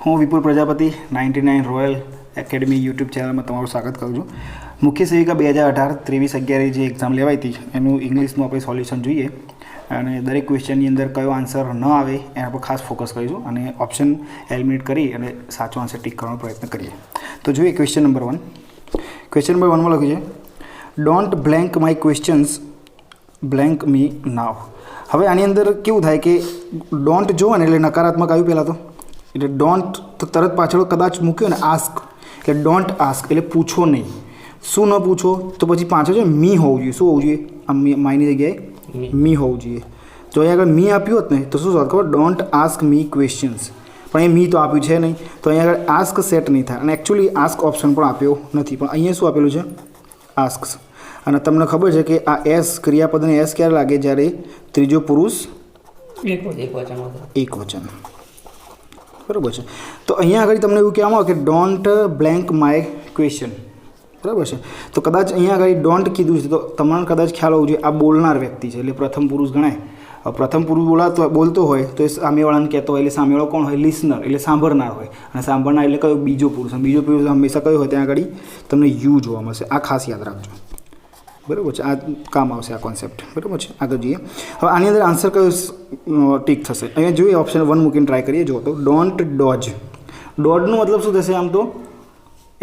હું વિપુલ Prajapati 99 royal academy YouTube ચેનલમાં તમારું સ્વાગત કરું છું. મુખ્ય સેવિકા 2018 23/11 જે એક્ઝામ લેવાઈ હતી એનું ઇંગ્લિશનું આપણે સોલ્યુશન જોઈએ અને દરેક ક્વેશ્ચનની અંદર કયો આન્સર ન આવે એના પર ખાસ ફોકસ કરીશું અને ઓપ્શન એલિમિનેટ કરી અને સાચો આન્સર ટીક કરવાનો પ્રયત્ન કરીએ. તો જોઈએ ક્વેશ્ચન નંબર 1. ક્વેશ્ચન નંબર 1માં લખ્યું છે don't blank my questions blank me now. હવે આની અંદર કેવું થાય કે ડોન્ટ જો ને એટલે નકારાત્મક આવ્યું પહેલાં તો, એટલે ડોન્ટ તો તરત પાછળ કદાચ મૂક્યો ને આસ્ક એટલે ડોન્ટ આસ્ક એટલે પૂછો નહીં. શું ન પૂછો તો પછી પાછળ છે મી હોવું જોઈએ. શું હોવું જોઈએ? આ માયની જગ્યાએ મી હોવું જોઈએ. જો અહીંયા આગળ મી આપ્યું હોત ને તો શું થતું ખબર? Don't ask me questions. પણ એ મી તો આપ્યું છે નહીં, તો અહીંયા આગળ આસ્ક સેટ નહીં થાય અને એકચ્યુઅલી આસ્ક ઓપ્શન પણ આપ્યો નથી, પણ અહીંયા શું આપેલું છે? આસ્ક. અને તમને ખબર છે કે આ એસ ક્રિયાપદને એસ ક્યારે લાગે? જ્યારે ત્રીજો પુરુષ એક વચન. બરાબર છે. તો અહીંયા આગળ તમને એવું કહેવામાં આવે કે ડોન્ટ બ્લેન્ક માય ક્વેશ્ચન. બરાબર છે. તો કદાચ અહીંયા આગળ ડોન્ટ કીધું છે તો તમને કદાચ ખ્યાલ હોવો જોઈએ આ બોલનાર વ્યક્તિ છે એટલે પ્રથમ પુરુષ ગણાય. પ્રથમ પુરુષ બોલતો હોય તો એ સામેવાળાને કહેતો હોય એટલે સામેવાળો કોણ હોય? લિસનર એટલે સાંભળનાર હોય. અને સાંભળનાર એટલે કયો? બીજો પુરુષ. અને બીજો પુરુષ હંમેશા કયો હોય? ત્યાં આગળ તમને યુ જોવા મળશે. આ ખાસ યાદ રાખજો. બરાબર છે. આ કામ આવશે આ કોન્સેપ્ટ. બરાબર છે. આગળ જોઈએ. હવે આની અંદર આન્સર કયો ટીક થશે? અહીંયા જોઈએ ઓપ્શન 1 મૂકીને ટ્રાય કરીએ. જો તો ડોન્ટ ડોજ. ડોડનો મતલબ શું થશે? આમ તો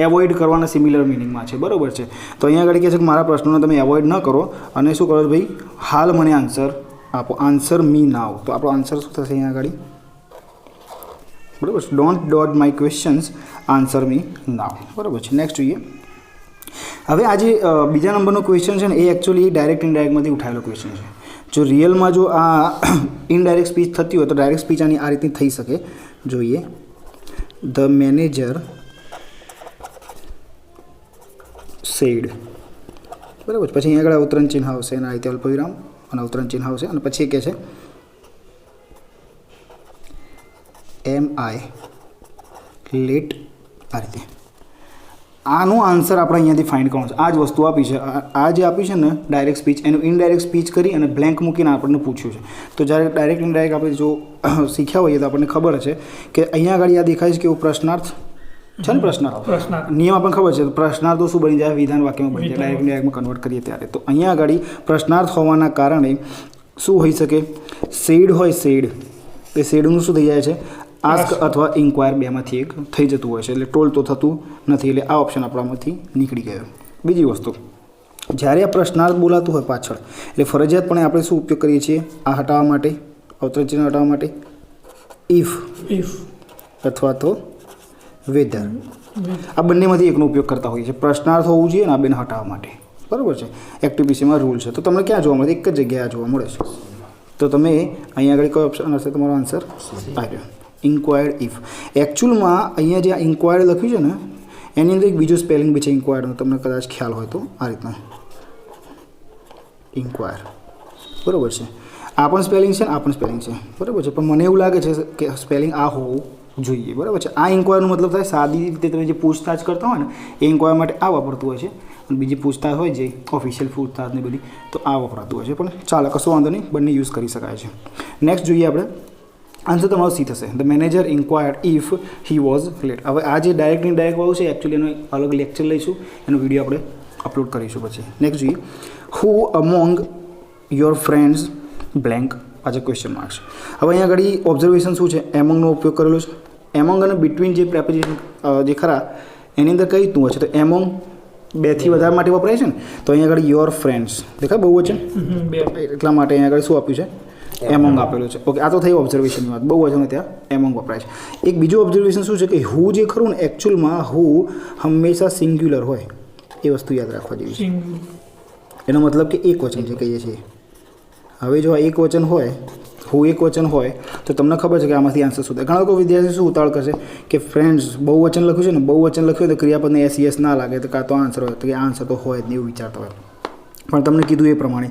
એવોઇડ કરવાના સિમિલર મિનિંગમાં છે. બરાબર છે. તો અહીંયા આગળ કહે છે કે મારા પ્રશ્નોને તમે એવોઇડ ન કરો અને શું કરો ભાઈ? હાલ મને આન્સર આપો. Answer me now. તો આપણો આન્સર શું થશે અહીંયા આગળ? બરાબર છે. Don't dodge my questions answer me now. બરાબર છે. નેક્સ્ટ જોઈએ. હવે આ જે બીજા નંબરનો ક્વેશ્ચન છે ને એ એકચ્યુઅલી ડાયરેક્ટ ઇનડાયરેક્ટમાંથી ઉઠાયેલો ક્વેશ્ચન છે. જો રિયલમાં જો આ ઇનડાયરેક્ટ સ્પીચ થતી હોય તો ડાયરેક્ટ સ્પીચ આની આ રીતની થઈ શકે. જોઈએ ધ મેનેજર સેડ. બરાબર. પછી અહીંયા આગળ અવતરણ ચિહ્ન આવશે અને આ રીતે અલ્પવિરામ અને અવતરણ ચિહ્ન આવશે અને પછી કહે છે એમ આઈ લેટ. આ રીતે આનો આન્સર આપણે અહીંયાથી ફાઇન્ડ કરવાનો છે. આ જ વસ્તુ આપી છે. આ જે આપી છે ને ડાયરેક્ટ સ્પીચ એનું ઇનડાયરેક્ટ સ્પીચ કરી અને બ્લેન્ક મૂકીને આપણને પૂછ્યું છે. તો જ્યારે ડાયરેક્ટ ઇનડાયરેક્ટ આપણે જો શીખ્યા હોઈએ તો આપણને ખબર છે કે અહીંયા આગળ આ દેખાય છે કે એવું પ્રશ્નાર્થ છે ને? પ્રશ્નાર્થ નિયમ આપણને ખબર છે. પ્રશ્નાર્થો શું બની જાય? વિધાન વાક્યમાં બની જાય. ડાયરેક્ટ ઇનડાયરેક્ટમાં કન્વર્ટ કરીએ ત્યારે. તો અહીંયા આગળ પ્રશ્નાર્થ હોવાના કારણે શું હોઈ શકે? સેડ હોય સેડ. એ સેડનું શું થઈ જાય છે? આસ્ક અથવા ઇન્ક્વાયર બેમાંથી એક થઈ જતું હોય છે. એટલે ટોલ તો થતું નથી. એટલે આ ઓપ્શન આપણામાંથી નીકળી ગયો. બીજી વસ્તુ, જ્યારે આ પ્રશ્નાર્થ બોલાતું હોય પાછળ એટલે ફરજિયાતપણે આપણે શું ઉપયોગ કરીએ છીએ? આ હટાવવા માટે, અવતરણ ચિહ્ન હટાવવા માટે ઇફ અથવા તો વેધર. આ બંનેમાંથી એકનો ઉપયોગ કરતા હોઈએ છીએ. પ્રશ્નાર્થ હોવું જોઈએ ને આ બેને હટાવવા માટે. બરાબર છે. એક્ટિવિટીમાં રૂલ છે. તો તમને ક્યાં જોવા મળે? એક જ જગ્યાએ જોવા મળે છે. તો તમે અહીંયા આગળ કયો ઓપ્શન હશે? તમારો આન્સર આવ્યો ઇન્ક્વાયર્ડ ઇફ. એકચ્યુઅલમાં અહીંયા જે આ ઇન્ક્વાયર્ડ લખ્યું છે ને એની અંદર એક બીજો સ્પેલિંગ બી છે ઇન્ક્વાયર્ડનો. તમને કદાચ ખ્યાલ હોય તો આ રીતના ઇન્ક્વાયર. બરાબર છે. આ પણ સ્પેલિંગ છે ને આ પણ સ્પેલિંગ છે. બરાબર છે. પણ મને એવું લાગે છે કે સ્પેલિંગ આ હોવું જોઈએ. બરાબર છે. આ ઇન્ક્વાયરનો મતલબ થાય સાદી રીતે તમે જે પૂછતાછ કરતા હોય ને એ ઇન્ક્વાયર માટે આ વાપરતું હોય છે અને બીજી પૂછતાછ હોય જે ઓફિશિયલ પૂછતાછ ને બધી તો આ વપરાતું હોય છે. પણ ચાલો કશો વાંધો નહીં, બંને યુઝ કરી શકાય છે. નેક્સ્ટ જોઈએ આપણે. આન્સર તમારો સી થશે. The manager inquired if he was late. હવે આ જે ડાયરેક્ટ ઇનડાયરેક્ટ વાળું છે એકચ્યુઅલી એનો અલગ લેક્ચર લઈશું, એનો વિડીયો આપણે અપલોડ કરીશું પછી. નેક્સ્ટ જોઈએ. હુ અમોંગ યોર ફ્રેન્ડ્સ બ્લેન્ક. પાછળ ક્વેશ્ચન માર્ક્સ. હવે અહીંયા આગળ ઓબ્ઝર્વેશન શું છે? એમોંગનો ઉપયોગ કરેલો છે. એમોંગ અને બિટવીન જે પ્રેપોઝિશન જે ખરા એની અંદર કઈ રીતનું હોય છે? તો એમોંગ બેથી વધારે માટે વપરાય છે ને. તો અહીંયા આગળ યોર ફ્રેન્ડ્સ દેખાય બહુવચન, એટલા માટે અહીંયા આગળ શું આપ્યું છે? એમોંગ આપેલું છે. ઓકે. આ તો થઈ ઓબ્ઝર્વેશનની વાત. બહુવચન ત્યાં એમોંગ વપરાય છે. એક બીજું ઓબ્ઝર્વેશન શું છે કે હુ જે ખરું ને એકચ્યુઅલમાં હુ હંમેશા સિંગ્યુલર હોય. એ વસ્તુ યાદ રાખવા જેવી છે. એનો મતલબ કે એક વચન જે કહીએ છીએ. હવે જો આ એક વચન હોય, હું એક વચન હોય તો તમને ખબર છે કે આમાંથી આન્સર શું થાય. ઘણા લોકો વિદ્યાર્થી શું ઉતાવળ કરશે કે ફ્રેન્ડ્સ બહુવચન લખ્યું છે ને, બહુવચન લખ્યું તો ક્રિયાપદને એસ યસ ના લાગે તો કાં તો આન્સર હોય તો કે આન્સર તો હોય જ નહીં એવું વિચારતો હોય. પણ તમને કીધું એ પ્રમાણે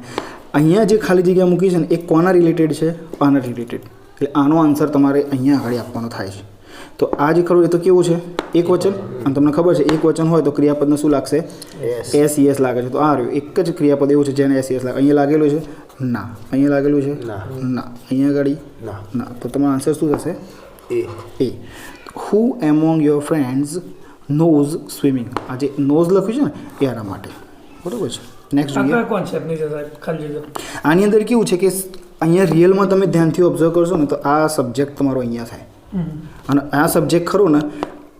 અહીંયા જે ખાલી જગ્યા મૂકી છે ને એ કોના રિલેટેડ છે? આના રિલેટેડ. એટલે આનો આન્સર તમારે અહીંયા આગળ આપવાનો થાય છે. તો આ જે ખરું એ તો કેવું છે? એક વચન. અને તમને ખબર છે એક વચન હોય તો ક્રિયાપદને શું લાગશે? એસ યસ લાગે છે. તો આ રહ્યું એક જ ક્રિયાપદ એવું છે જેને એસ યસ લાગે. અહીંયા લાગેલું છે ના, અહીંયા લાગેલું છે ના, અહીંયા આગળ ના. તો તમારો આન્સર શું થશે? A. Who among your friends knows swimming. આ જે નોઝ લખ્યું છે ને એ આના માટે, બરાબર છે. નેક્સ્ટ જોઈએ. કોન્સેપ્ટ નહીં સાહેબ, ખાલી આની અંદર કેવું છે કે અહીંયા રિયલમાં તમે ધ્યાનથી ઓબ્ઝર્વ કરશો ને તો આ સબ્જેક્ટ તમારો અહીંયા થાય, અને આ સબ્જેક્ટ ખરો ને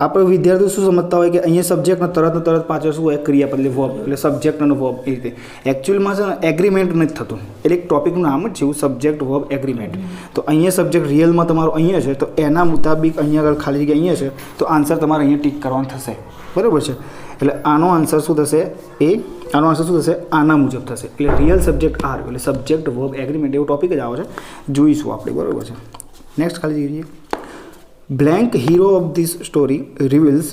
આપણે વિદ્યાર્થીઓ શું સમજતા હોય કે અહીંયા સબ્જેક્ટને તરત પાછળ શું હોય ક્રિયાપદ એટલે વર્બ, એટલે સબ્જેક્ટ અને વર્બ એ રીતે. એકચ્યુઅલમાં છે ને એગ્રીમેન્ટ નથી થતું, એટલે એક ટોપિકનું નામ જ છે એવું, સબ્જેક્ટ વર્બ એગ્રીમેન્ટ. તો અહીંયા સબ્જેક્ટ રિયલમાં તમારો અહીંયા છે તો એના મુતાબિક અહીંયા આગળ ખાલી જગ્યા અહીંયા છે તો આન્સર તમારે અહીંયા ટીક કરવાનો થશે, બરાબર છે. એટલે આનો આન્સર શું થશે આનો આન્સર શું થશે આના મુજબ થશે. એટલે રિયલ સબ્જેક્ટ આર એટલે સબ્જેક્ટ વર્બ એગ્રીમેન્ટ એવો ટોપિક જ આવે છે, જોઈશું આપણે, બરાબર છે. નેક્સ્ટ ખાલી જોઈએ. Blank hero of this story રિવીલ્સ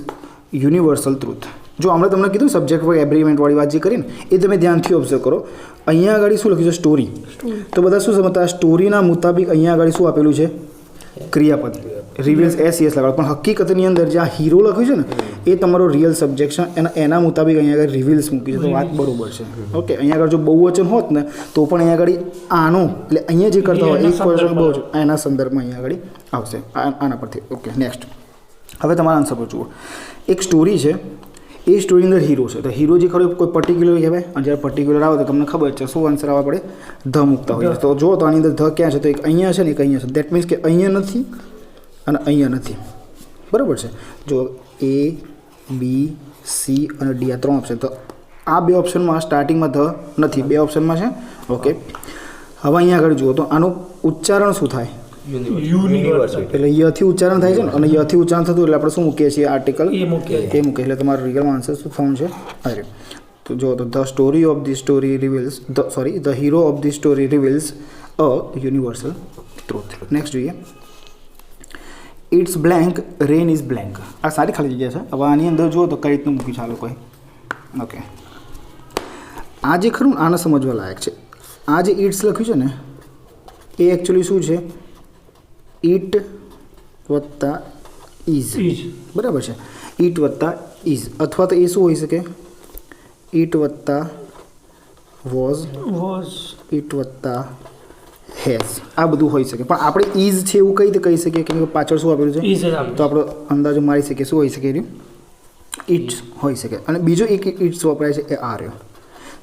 universal truth. જો હમણાં તમને કીધું સબ્જેક્ટ વર્બ એગ્રીમેન્ટવાળી વાત જે કરીને એ તમે ધ્યાનથી ઓબ્ઝર્વ કરો. અહીંયા આગળ શું લખ્યું છે સ્ટોરી, તો બધા શું સમજતા સ્ટોરીના મુતાબિક અહીંયા આગળ શું આપેલું છે ક્રિયાપદ, રિવીલ્સ એસ લગાડો, પણ હકીકતની અંદર જે આ હીરો લખ્યું છે ને એ તમારો રિયલ સબ્જેક્ટ છે, એના મુતાબિક અહીંયા આગળ રિવીલ્સ મૂકી છે, તો વાત બરોબર છે. ઓકે, અહીંયા આગળ જો બહુવચન હોત ને તો પણ અહીંયા આગળ આનો એટલે અહીંયા જે કરતા હોય એક વર્ષ બહુ એના સંદર્ભમાં અહીંયા આગળ આવશે આના પરથી. Okay, next. હવે તમારા આન્સર પર જુઓ. એક સ્ટોરી છે, એ સ્ટોરીની અંદર હીરો છે, તો હીરો જે ખરો કોઈ પર્ટિક્યુલર કહેવાય, અને જ્યારે પર્ટિક્યુલર આવે તો તમને ખબર છે શું આન્સર આવવા પડે, ધ મૂકતા હોય. તો જો તો આની અંદર ધ ક્યાં છે, તો એક અહીંયા છે ને એક અહીંયા છે. દેટ મીન્સ કે અહીંયા નથી અને અહીંયા નથી, બરાબર છે. જો એ બી સી અને ડી આ 3 ઓપ્શન, તો આ 2 ઓપ્શનમાં સ્ટાર્ટિંગમાં ધ નથી, 2 ઓપ્શનમાં છે. ઓકે, હવે અહીંયા આગળ જુઓ તો આનું ઉચ્ચારણ શું થાય, યુનિવર્સિટી, એટલે યથી ઉચ્ચારણ થાય છે ને, અને યથી ઉચ્ચારણ થતું એટલે આપણે શું મૂકીએ છીએ આર્ટિકલ એ મૂકીએ, એટલે તમારો રિયલ આન્સર શું થવાનું છે અરે. તો જો તો the story of the story reveals the hero of the story reveals a universal truth. Next જોઈએ. It's blank rain is blank. આ સારી ખાલી જગ્યા છે. હવે આની અંદર જુઓ તો કઈ રીતનું મૂકી ચાલો કોઈ. ઓકે, આ જે ખરું આને સમજવા લાયક છે. આ જે ઇટ્સ લખ્યું છે ને એ એકચ્યુઅલી શું છે, ઇટ વત્તા ઇઝ, બરાબર છે. ઇટ વત્તા ઇઝ, અથવા તો એ શું હોઈ શકે ઇટ વત્તા વોઝ, ઇટ વત્તા હેઝ, આ બધું હોઈ શકે. પણ આપણે ઇઝ છે એવું કઈ રીતે કહી શકીએ કે પાછળ શું આપેલું છે, તો આપણો અંદાજો મારી શકીએ શું હોઈ શકે, ઇટ્સ હોઈ શકે. અને બીજો એક ઇટ્સ વપરાય છે એ આ રહ્યો,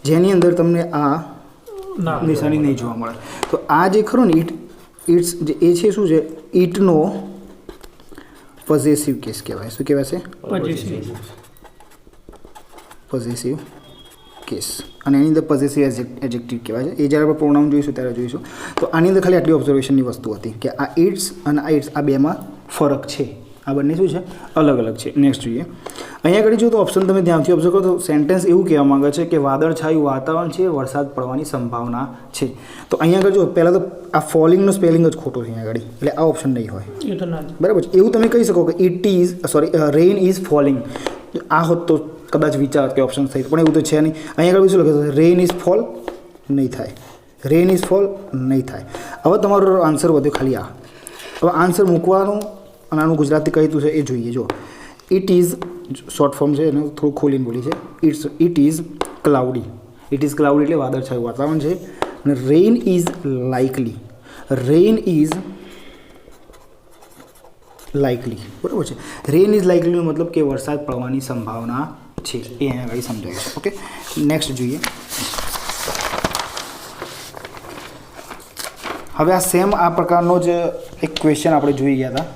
જેની અંદર તમને આ નિશાની નહીં જોવા મળે. તો આ જે ખરો ને ઇટ્સ જે એ છે શું છે, ઇટનો પોઝેસિવ કેસ કહેવાય. શું કહેવાય છે, પોઝેસિવ કેસ. અને એની અંદર પોઝેસિવ એડજેક્ટિવ કહેવાય છે. એ જ્યારે આપણે પ્રોનાઉન જોઈશું ત્યારે જોઈશું. તો આની અંદર ખાલી આટલી ઓબ્ઝર્વેશનની વસ્તુ હતી કે આ ઇટ્સ અને આ ઇટ્સ આ બેમાં ફરક છે, આ બંને શું છે અલગ અલગ છે. નેક્સ્ટ જોઈએ. અહીંયા આગળ જો તો ઓપ્શન તમે ધ્યાનથી ઓબ્ઝર્વ કરો તો સેન્ટેન્સ એવું કહેવા માંગે છે કે વાદળછાયું વાતાવરણ છે, વરસાદ પડવાની સંભાવના છે. તો અહીંયા આગળ જો પહેલાં તો આ ફોલિંગનો સ્પેલિંગ જ ખોટો છે અહીંયા આગળ, એટલે આ ઓપ્શન નહીં હોય, બરાબર છે. એવું તમે કહી શકો કે it is rain is falling, આ હોત તો કદાચ વિચાર કે ઓપ્શન થઈ, પણ એવું તો છે નહીં. અહીંયા આગળ શું લખે છે, રેઇન ઇઝ ફોલ નહીં થાય, રેઇન ઇઝ ફોલ નહીં થાય. હવે તમારો આન્સર વધ્યો ખાલી આ. હવે આન્સર મૂકવાનું અને આનું ગુજરાતી કહીતું છે એ જોઈએ. જો ઇટ ઇઝ શોર્ટ ફોર્મ છે એને થોડું ખોલીને બોલી છે. It is cloudy, it is cloudy એટલે વાદળછાયું વાતાવરણ છે. અને rain is likely, rain is likely, બરાબર છે. રેઇન ઇઝ લાઇકલીનો મતલબ કે વરસાદ પડવાની સંભાવના છે, એ અહીંયા આગળ સમજાય છે. ઓકે, નેક્સ્ટ જોઈએ. હવે આ સેમ આ પ્રકારનો જ એક ક્વેશ્ચન આપણે જોઈ ગયા હતા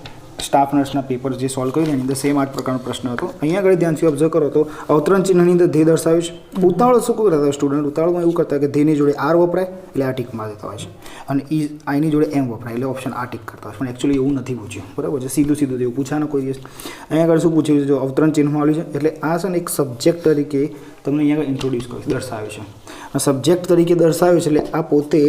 સ્ટાફ નર્સના પેપર જે સોલ્વ કર્યું એની અંદર સેમ આ પ્રકારનો પ્રશ્ન હતો. અહીંયા આગળ ધ્યાનથી ઓબ્ઝર્વ કરો તો અવતરણ ચિહ્નની અંદર ધ્યેય દર્શાવ્યું છે. ઉતાવળ શું કરતા હતા સ્ટુડન્ટ, ઉતાવળમાં એવું કરતા કે ધ્યેયની જોડે આર વપરાય એટલે આ ટીક માર દેતા હોય છે, અને આઈની જોડે એમ વપરાય એટલે ઓપ્શન આ ટીક કરતા હોય. પણ એકચ્યુઅલી એવું નથી પૂછ્યું, બરાબર છે. સીધું સીધું એવું પૂછાને કોઈ દિવસ. અહીંયા આગળ શું પૂછ્યું છે, જો અવતરણ ચિહ્નમાં આવ્યું છે એટલે આ છે ને એક સબ્જેક્ટ તરીકે તમને અહીંયા આગળ ઇન્ટ્રોડ્યુસ કર્યું, દર્શાવ્યું છે. આ સબ્જેક્ટ તરીકે દર્શાવ્યું છે એટલે આ પોતે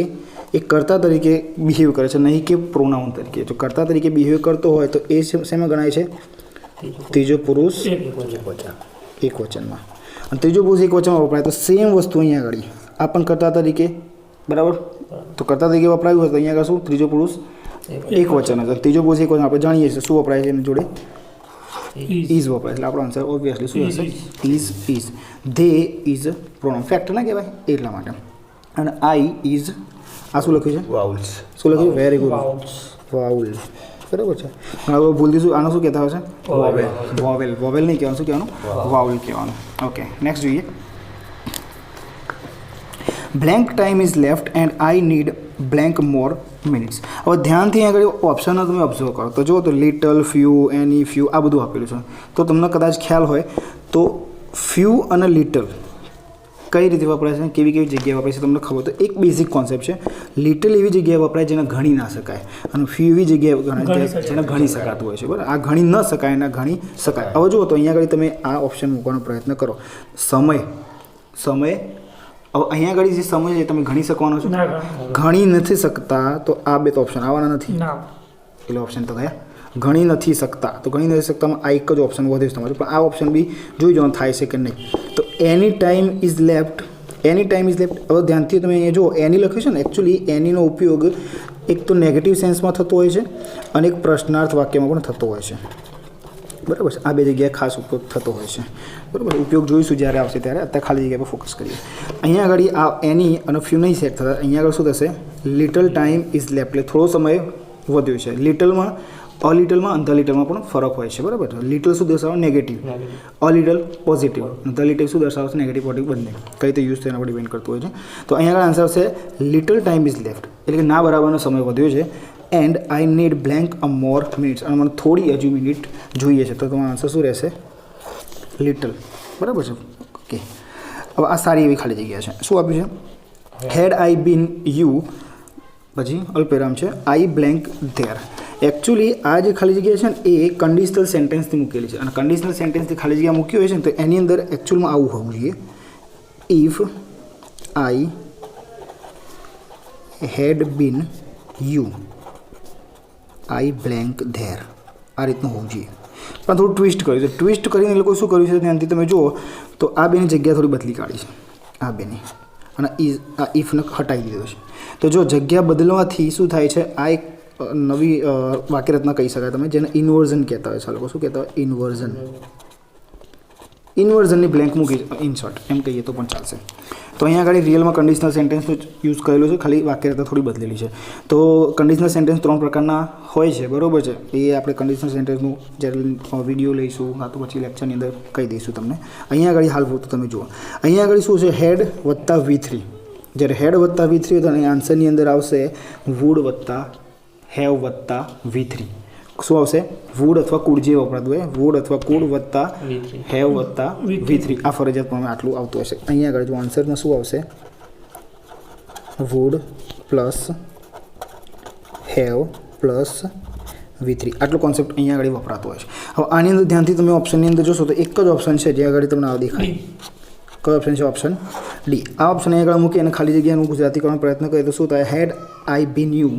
એક કર્તા તરીકે બિહેવ કરે છે, નહીં કે પ્રોનાઉન તરીકે. જો કર્તા તરીકે બિહેવ કરતો હોય તો એ શેમાં ગણાય છે, ત્રીજો પુરુષ એક વચનમાં. અને ત્રીજો પુરુષ એક વચનમાં વપરાય તો સેમ વસ્તુ અહીંયા આગળ આ પણ કર્તા તરીકે, બરાબર. તો કર્તા તરીકે વપરાયું હોય તો અહીંયા આગળ શું ત્રીજો પુરુષ એક વચન હતું, ત્રીજો પુરુષ એક વચન આપણે જાણીએ છીએ શું વપરાય છે એની જોડે ઇઝ વપરાય. એટલે આપણો આન્સર ઓબ્વિયસલી શું હશે, is. They is pronoun, fact ના કહેવાય એટલા માટે. અને આઈ ઇઝ, આ શું લખ્યું છે, વાઉલ્સ. શું લખ્યું, વેરી ગુડ, વાઉલ, બરાબર છે. હવે ભૂલ દઈશું આનો શું કહેતા હોય છે? વોવેલ. વોવેલ નહીં કહેવાનું, શું કહેવાનું? વાઉલ કહેવાનું. ઓકે, નેક્સ્ટ જોઈએ. Blank time is left and I need blank more minutes. હવે ધ્યાનથી આગળ ઓપ્શન તમે ઓબ્ઝર્વ કરો તો જુઓ તો લિટલ, ફ્યુ, એની, ફ્યુ આ બધું આપેલું છે. તો તમને કદાચ ખ્યાલ હોય તો ફ્યુ અને લિટલ કઈ રીતે વપરાય છે, કેવી કેવી જગ્યાએ વપરાય છે તમને ખબર. તો એક બેઝિક કોન્સેપ્ટ છે. લિટલ એવી જગ્યાએ વપરાય જેને ગણી ના શકાય અને ફ્યુ એવી જગ્યાએ જેને ગણી શકાતું હોય છે. બરાબર, આ ગણી ન શકાય અને ગણી શકાય. હવે જુઓ તો અહીંયા આગળ તમે આ ઓપ્શન મૂકવાનો પ્રયત્ન કરો. સમય. હવે અહીંયા આગળ જે સમય છે તમે ગણી શકવાનો છો? ગણી નથી શકતા તો આ બે તો ઓપ્શન આવવાના નથી. એટલે ઓપ્શન તો ગયા ગણી નથી શકતા. તો ગણી નથી શકતામાં આ એક જ ઓપ્શન વધે છે તમારે, પણ આ ઓપ્શન બી જોઈ જવાનું થાય છે કે નહીં. તો એની ટાઈમ ઇઝ લેફ્ટ. હવે ધ્યાનથી તમે અહીંયા જુઓ એની લખ્યું છે ને, એકચ્યુઅલી એનીનો ઉપયોગ એક તો નેગેટિવ સેન્સમાં થતો હોય છે અને એક પ્રશ્નાર્થ વાક્યમાં પણ થતો હોય છે. બરાબર છે, આ બે જગ્યાએ ખાસ ઉપયોગ થતો હોય છે. બરાબર, ઉપયોગ જોઈશું જ્યારે આવશે ત્યારે. અત્યારે ખાલી જગ્યા પર ફોકસ કરીએ. અહીંયા આગળ આ એની અને ફ્યુ નહીં સેટ થતા. અહીંયા આગળ શું થશે? Little time is left. એટલે થોડો સમય વધ્યો છે. લિટલમાં અલિટલમાં અને ધ લિટલમાં પણ ફરક હોય છે. બરાબર, લિટલ શું દર્શાવે? નેગેટિવ. અલિટલ પોઝિટિવ. ધ લિટલ શું દર્શાવે છે? નેગેટિવ પોઝિટિવ બંને. કઈ રીતે યુઝ થયા એના પર ડિપેન્ડ કરતું હોય છે. તો અહીંયા આગળ આન્સર આવશે લિટલ ટાઈમ ઇઝ લેફ્ટ, એટલે કે ના બરાબરનો સમય વધ્યો છે. And I need blank a more minutes, અને મને થોડી હજુ મિનિટ જોઈએ છે. તો તમારો આન્સર શું રહેશે? લિટલ. બરાબર છે. ઓકે, હવે આ સારી એવી ખાલી જગ્યા છે. શું આપ્યું છે? હેડ આઈ બીન યુ, પછી અલ્પવિરામ છે, આઈ બ્લેન્ક ધેર. એકચ્યુઅલી આ જે ખાલી જગ્યા છે ને એ કન્ડિશનલ સેન્ટેન્સથી મૂકેલી છે. અને કન્ડિશનલ સેન્ટેન્સથી ખાલી જગ્યા મૂકી હોય છે ને તો એની અંદર એકચ્યુઅલમાં આવું હોવું જોઈએ. If I had been you I blank there, આ રીતનું હોવું જોઈએ. પણ થોડું ટ્વિસ્ટ કર્યું છે. ટ્વિસ્ટ કરીને એ લોકો શું કર્યું છે ત્યાંથી તમે જુઓ તો આ બેની જગ્યા થોડી બદલી કાઢી છે, આ બેની, અને આ ઇફને હટાવી દીધો છે. તો જો જગ્યા બદલવાથી શું થાય છે? આ એક નવી વાક્યરચના કહી શકાય તમે, જેને ઇન્વર્ઝન કહેતા હોય છે. લોકો શું કહેતા હોય? ઇન્વર્ઝન. ઇન્વર્ઝનની બ્લેન્ક મૂકી ઇન શોર્ટ એમ કહીએ તો પણ ચાલશે. તો અહીંયા આગળ રિયલમાં કન્ડિશનલ સેન્ટેન્સ યુઝ કરેલો છે, ખાલી વાક્યરચના થોડી બદલેલી છે. તો કન્ડિશનલ સેન્ટેન્સ 3 પ્રકારના હોય છે. બરાબર છે, એ આપણે કન્ડિશનલ સેન્ટેન્સનું જ્યારે વિડીયો લઈશું કાં તો પછી લેક્ચરની અંદર કહી દઈશું તમને. અહીંયા આગળ હાલ પૂરતું તમે જુઓ. અહીંયા આગળ શું છે? હેડ વત્તા V3. જ્યારે હેડ વત્તા V3 હોય તો અહીં આન્સરની અંદર આવશે વુડ વત્તા હેવ વત્તા V3. શું આવશે? વુડ અથવા કુડ જે વપરાતું હોય, વુડ અથવા કુડ વત્તા હેવ વત્તા V3. આ ફરજિયાત પ્રમાણે આટલું આવતું હશે. અહીંયા આગળ જો આન્સરમાં શું આવશે? Would plus have plus V3. આટલો કોન્સેપ્ટ અહીંયા આગળ વપરાતો હોય છે. હવે આની અંદર ધ્યાનથી તમે ઓપ્શનની અંદર જોશો તો એક જ ઓપ્શન છે જે આગળ તમને આ દેખાય. કયો ઓપ્શન છે? Option D. આ ઓપ્શન અહીંયા આગળ મૂકી અને ખાલી જગ્યાનું ગુજરાતી કરવાનો પ્રયત્ન કરીએ તો શું થાય? હેડ આઈ બીન યુ,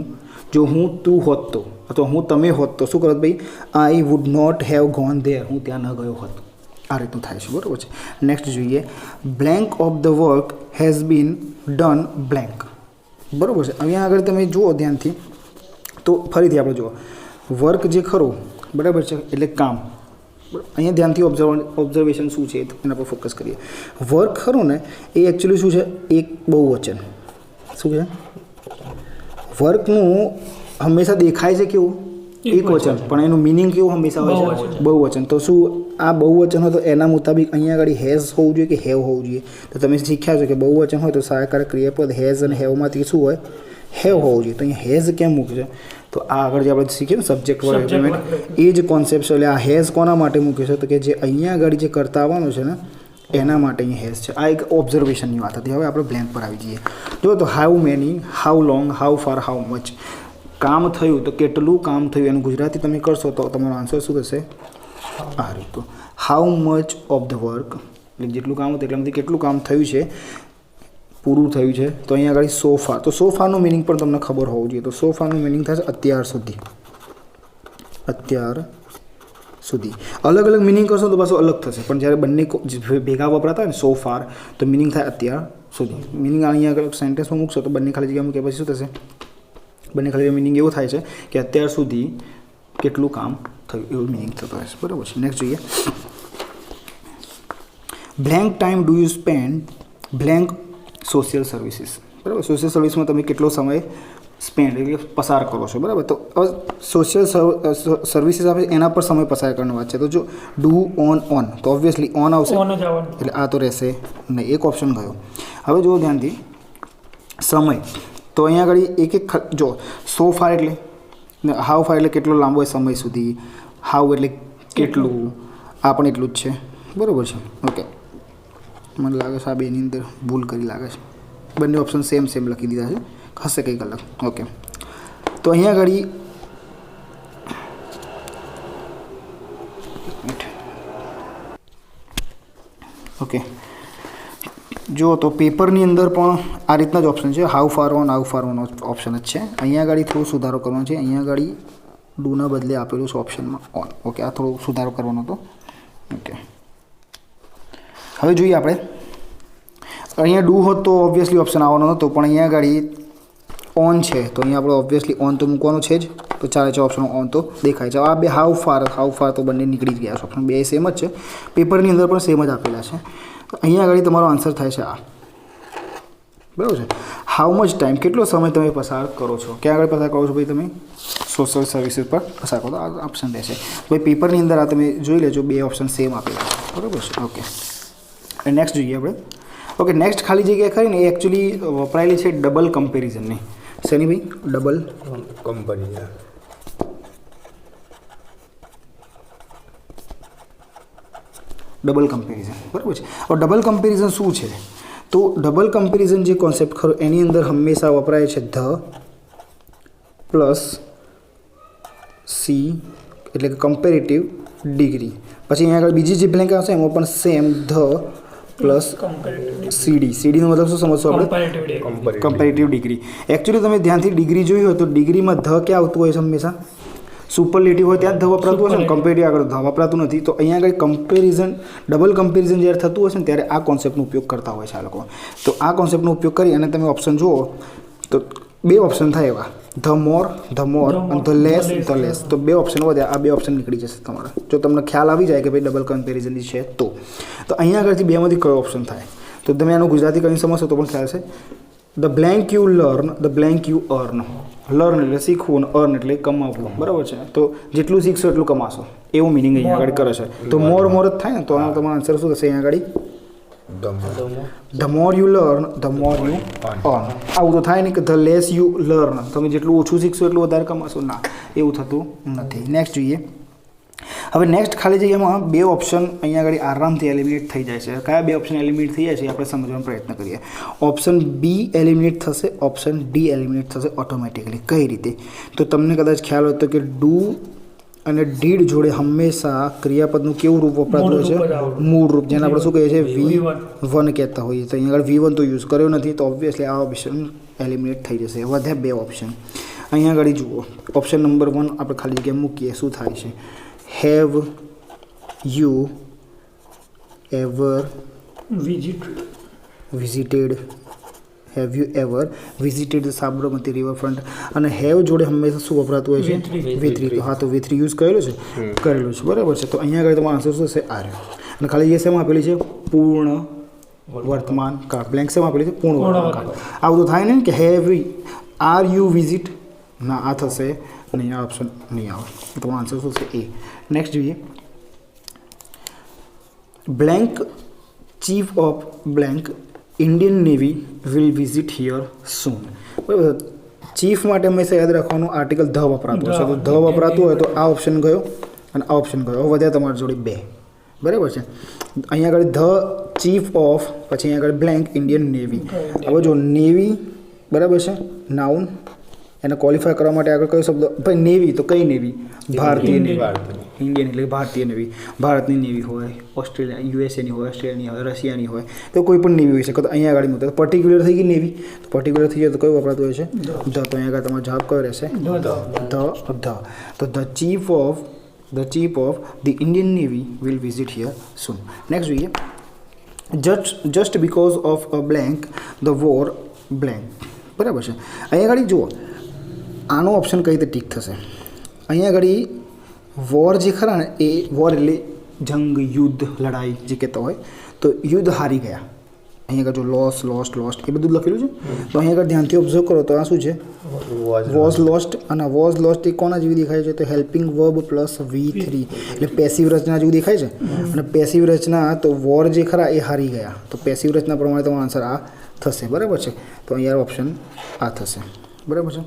જો હું તું હોત તો અથવા હું તમે હોત તો શું કરત ભાઈ? I would not have gone there, હું ત્યાં ન ગયો હોત. આ રીતનું થાય છે. બરાબર છે. નેક્સ્ટ જોઈએ. Blank of the work has been done blank. બરાબર છે. અહીંયા આગળ તમે જુઓ ધ્યાનથી તો ફરીથી આપણે જુઓ વર્ક જે ખરું, બરાબર છે, એટલે કામ. અહીંયા ધ્યાનથી ઓબ્ઝર્વેશન શું છે એના પર ફોકસ કરીએ. વર્ક ખરું ને એ એકચ્યુઅલી શું છે? એક બહુવચન. શું છે? વર્કનું હંમેશા દેખાય છે કેવું? એક વચન, પણ એનું મિનિંગ કેવું હંમેશા હોય છે? બહુવચન. તો શું આ બહુવચન હોય તો એના મુતાબિક અહીંયા આગળ હેઝ હોવું જોઈએ કે હેવ હોવું જોઈએ? તો તમે શીખ્યા છો કે બહુવચન હોય તો સહાયકારક ક્રિયાપદ હેઝ અને હેવમાંથી શું હોય? હેવ હોવું જોઈએ. તો અહીંયા હેઝ કેમ મૂકશે? તો આ આગળ જે આપણે શીખીએ ને સબ્જેક્ટ વર્બ એગ્રીમેન્ટ, એ જ કોન્સેપ્ટ છે. એટલે આ હેઝ કોના માટે મૂક્યું છે? તો કે જે અહીંયા આગળ જે કરતા આવવાનું છે ને એના માટે અહીંયા હેઝ છે. આ એક ઓબ્ઝર્વેશનની વાત હતી. હવે આપણે બ્લેન્ક પર આવી જઈએ. જો તો how many, how long, how far, how much. કામ થયું તો કેટલું કામ થયું એનું ગુજરાતી તમે કરશો તો તમારો આન્સર શું થશે? આ રીતું. How much of the work, એટલે જેટલું કામ હતું એટલામાંથી કેટલું કામ થયું છે, પૂરું થયું છે. તો અહીંયા આગળ સોફા. તો સોફાનું મિનિંગ પણ તમને ખબર હોવું જોઈએ. તો સોફાનું મિનિંગ થશે અત્યાર સુધી. અત્યાર સુધી. અલગ અલગ મિનિંગ કરશો તો પાછું અલગ થશે, પણ જ્યારે બંને ભેગા વપરાતા હોય ને સો ફાર તો મિનિંગ થાય અત્યાર સુધી. મિનિંગ અહીંયા આગળ સેન્ટેન્સમાં મૂકશો તો બંને ખાલી જગ્યા મૂકે પછી શું થશે? બંને ખાલી મિનિંગ એવું થાય છે કે અત્યાર સુધી કેટલું કામ થયું એવું મિનિંગ થતો હોય છે. બરાબર છે. નેક્સ્ટ જોઈએ. Blank time do you spend blank social services. બરાબર. સોશિયલ સર્વિસમાં તમે કેટલો સમય સ્પેન્ડ એટલે પસાર કરો છો, બરાબર. તો હવે સોશિયલ સર્વિસીસ આવે એના પર સમય પસાર કરવાની વાત છે. તો જો ડુ ઓન તો ઓબ્વિયસલી ઓન આવશે, એટલે આ તો રહેશે નહીં, એક ઓપ્શન ગયો. હવે જુઓ ધ્યાનથી સમય, તો અહીંયા આગળ એક જો સો ફાર એટલે હાઉ ફાર એટલે કેટલો લાંબો સમય સુધી, હાઉ એટલે કેટલું, આ પણ એટલું જ છે, બરાબર છે. ઓકે, મને લાગે છે આ બેની અંદર ભૂલ કરી લાગે છે, બંને ઓપ્શન સેમ લખી દીધા છે, હશે કંઈક અલગ. ઓકે, તો અહીંયા આગળ ઓકે જુઓ તો પેપરની અંદર પણ આ રીતના જ ઓપ્શન છે, હાઉ ફાર ઓન ઓપ્શન જ છે. અહીંયા આગળ થોડો સુધારો કરવાનો છે, અહીંયા આગળ ડુના બદલે આપેલું છે ઓપ્શનમાં ઓન. ઓકે, આ થોડો સુધારો કરવાનો હતો. ઓકે, હવે જોઈએ આપણે, અહીંયા ડુ હોત તો ઓબ્વિયસલી ઓપ્શન આવવાનો હતો, પણ અહીંયા આગળ ઓન છે તો અહીંયા આપણે ઓબ્વિયસલી ઓન તો મૂકવાનું છે જ, તો ચાલે છે ઓપ્શન ઓન તો દેખાય છે. આ બે હાઉ ફાર તો બંને નીકળી જ ગયા છે, ઓપ્શન બે સેમ જ છે, પેપરની અંદર પણ સેમ જ આપેલા છે. તો અહીંયા આગળ તમારો આન્સર થાય છે આ, બરાબર છે. હાઉ મચ ટાઈમ, કેટલો સમય તમે પસાર કરો છો, ક્યાં આગળ પસાર કરો છો ભાઈ તમે, સોશિયલ સર્વિસીસ પર પસાર કરો, તો આ ઓપ્શન રહેશે. ભાઈ પેપરની અંદર આ તમે જોઈ લેજો, બે ઓપ્શન સેમ આપેલા છે, બરાબર છે. ઓકે, નેક્સ્ટ જોઈએ આપણે. ઓકે, નેક્સ્ટ ખાલી જગ્યા ખરી ને એ એકચ્યુઅલી વપરાયેલી છે ડબલ કમ્પેરિઝનની. શેની ભાઈ? Double comparison. ડબલ કમ્પેરિઝન, બરાબર છે. હવે ડબલ કમ્પેરિઝન શું છે? તો ડબલ કમ્પેરિઝન જે કોન્સેપ્ટ ખરો એની અંદર હંમેશા વપરાય છે ધ પ્લસ સી, એટલે કે કમ્પેરેટિવ ડિગ્રી. પછી અહીંયા આગળ બીજી જે બ્લેન્ક આવશે એમાં પણ સેમ ધ પ્લસ સીડીનો મતલબ શું સમજશો આપણે? Comparative degree. એકચ્યુઅલી તમે ધ્યાનથી ડિગ્રી જોઈ હોય તો ડિગ્રીમાં ધ ક્યાં આવતું હોય છે હંમેશા? સુપરલેટિવ હોય ત્યાં ધ વપરાતું હોય છે ને, કમ્પેરેટિવ આગળ ધ વપરાતું નથી. તો અહીંયા આગળ કમ્પેરિઝન, ડબલ કમ્પેરિઝન જ્યારે થતું હોય છે ને ત્યારે આ કોન્સેપ્ટનો ઉપયોગ કરતા હોય છે આ લોકો. તો આ કોન્સેપ્ટનો ઉપયોગ કરી અને તમે ઓપ્શન જુઓ તો બે ઓપ્શન થાય એવા, ધ મોર અને ધ લેસ. તો બે ઓપ્શન વધ્યા, આ બે ઓપ્શન નીકળી જશે તમારા, જો તમને ખ્યાલ આવી જાય કે ભાઈ ડબલ કમ્પેરિઝન છે. તો અહીંયા આગળથી બેમાંથી કયો ઓપ્શન થાય? તો તમે એનું ગુજરાતી કરીને સમજશો તો પણ ખ્યાલ છે. The blank you learn, the blank you earn. Learn એટલે શીખવું અને અર્ન એટલે કમાવવું, બરાબર છે. તો જેટલું શીખશો એટલું કમાશો, એવું મિનિંગ અહીંયા આગળ કરે છે. તો મોર જ થાય ને, તો તમારો આન્સર શું થશે અહીંયા આગળ? The more you learn, the more you earn. આવું તો થાય નહીં કે ધ લેસ યુ લર્ન, તમે જેટલું ઓછું શીખશો એટલું વધારે કમાશો, ના, એવું થતું નથી. નેક્સ્ટ જોઈએ. હવે નેક્સ્ટ ખાલી જગ્યામાં બે ઓપ્શન અહીંયા આગળ આરામથી એલિમિનેટ થઈ જાય છે. કયા બે ઓપ્શન એલિમિનેટ થઈ જાય છે આપણે સમજવાનો પ્રયત્ન કરીએ. ઓપ્શન બી એલિમિનેટ થશે, ઓપ્શન ડી એલિમિનેટ થશે ઓટોમેટિકલી. કઈ રીતે? તો તમને કદાચ ખ્યાલ હોય તો કે ડુ અને ડીડ જોડે હંમેશા ક્રિયાપદનું કેવું રૂપ વપરાતું હોય છે? મૂળ રૂપ, જેને આપણે શું કહીએ છીએ? V1 કહેતા હોઈએ. તો અહીંયા આગળ V1 તો યુઝ કર્યો નથી, તો ઓબ્વિયસલી આ ઓપ્શન એલિમિનેટ થઈ જશે. વધ્યા બે ઓપ્શન. અહીંયા આગળ જુઓ, ઓપ્શન નંબર 1 આપણે ખાલી જગ્યા મૂકીએ, શું થાય છે? Have you ever visited? Have you ever visited the Sabarmati riverfront? અને હેવ જોડે હંમેશા શું વપરાતું હોય છે? V3. હા, તો V3 યુઝ કરેલું છે, બરાબર છે. તો અહીંયા આગળ તમારો આન્સર શું થશે? આર્ય. અને ખાલી એ શેમાં આપેલી છે? પૂર્ણ વર્તમાન કાળ. બ્લેન્ક શેમાં આપેલી છે? પૂર્ણ વર્તમાન કાળ. આવું તો થાય ને કે હેવ આર યુ વિઝિટ, ના, આ થશે નહીં, આ ઓપ્શન નહીં આવે. તમારો આન્સર શું છે? એ. નેક્સ્ટ જોઈએ. Blank chief of blank Indian navy will visit here soon. બરાબર. ચીફ માટે હંમેશા યાદ રાખવાનું આર્ટિકલ ધ વપરાતું હશે. તો ધ વપરાતું હોય તો આ ઓપ્શન ગયો અને આ ઓપ્શન ગયો. હવે વધ્યા તમારી જોડે બે, બરાબર છે. અહીંયા આગળ ધ ચીફ ઓફ, પછી અહીંયા આગળ બ્લેન્ક ઇન્ડિયન નેવી. હવે જો નેવી, બરાબર છે, નાઉન, એને ક્વોલિફાય કરવા માટે આગળ કયો શબ્દ? ભાઈ નેવી, તો કઈ નેવી? ભારતીય નેવી. ઇન્ડિયન એટલે ભારતીય નેવી. ભારતની નેવી હોય, ઓસ્ટ્રેલિયા, યુએસએની હોય, ઓસ્ટ્રેલિયાની હોય, રશિયાની હોય, તો કોઈ પણ નેવી હોઈ શકે. તો અહીંયા આગળ મૂકતા પર્ટિક્યુલર થઈ ગઈ નેવી, તો પર્ટિક્યુલર થઈ જાય તો કયું વપરાતું હોય છે? ધ. તો અહીંયા આગળ તમારો જવાબ કયો રહેશે? ધ. તો the chief of the Indian navy will visit here soon. Next જોઈએ. Just because of a blank the war blank. બરાબર છે. અહીંયા આગળ જુઓ, આનો ઓપ્શન કઈ રીતે ટીક થશે? અહીંયા આગળ વોર જે ખરા ને, એ વોર એટલે જંગ, યુદ્ધ, લડાઈ જે કહેતા હોય, તો યુદ્ધ હારી ગયા, અહીંયા આગળ જો લોસ લોસ્ટ એ બધું લખેલું છે. તો અહીંયા આગળ ધ્યાનથી ઓબ્ઝર્વ કરો તો આ શું છે? Was lost. અને વોઝ લોસ્ટ એ કોના જેવી દેખાય છે? તો હેલ્પિંગ વર્બ પ્લસ V3 એટલે પેસિવ રચના જેવું દેખાય છે. અને પેસિવ રચના તો વોર જે ખરા એ હારી ગયા. તો પેસિવ રચના પ્રમાણે તમારો આન્સર આ થશે. બરાબર છે. તો અહીંયા ઓપ્શન આ થશે. બરાબર છે.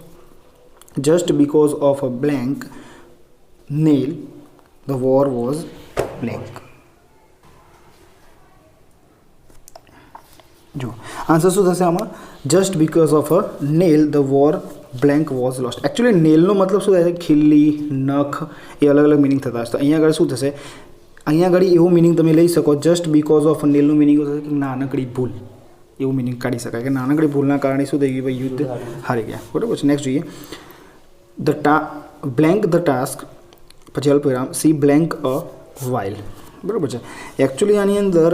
Just because of a blank nail the war was blank. જો આન્સર શું થશે આમાં? Just because of a nail the war blank was lost. Actually નેલનો મતલબ શું થાય છે? ખીલ્લી, નખ એ અલગ અલગ મિનિંગ થતા હશે. તો અહીંયા આગળ શું થશે? અહીંયા આગળ એવું મિનિંગ તમે લઈ શકો. જસ્ટ બીકોઝ ઓફ નેલનું મિનિંગ થશે કે નાનકડી ભૂલ, એવું મિનિંગ કાઢી શકાય કે નાનકડી ભૂલના કારણે શું થઈ ગયું? ભાઈ યુદ્ધ હારી ગયા. બરાબર છે. નેક્સ્ટ જોઈએ. બ્લેન્ક ધ ટાસ્ક પછી અલ્પવિરામ સી બ્લેન્ક અ વાઇલ. બરાબર છે. એકચ્યુઅલી આની અંદર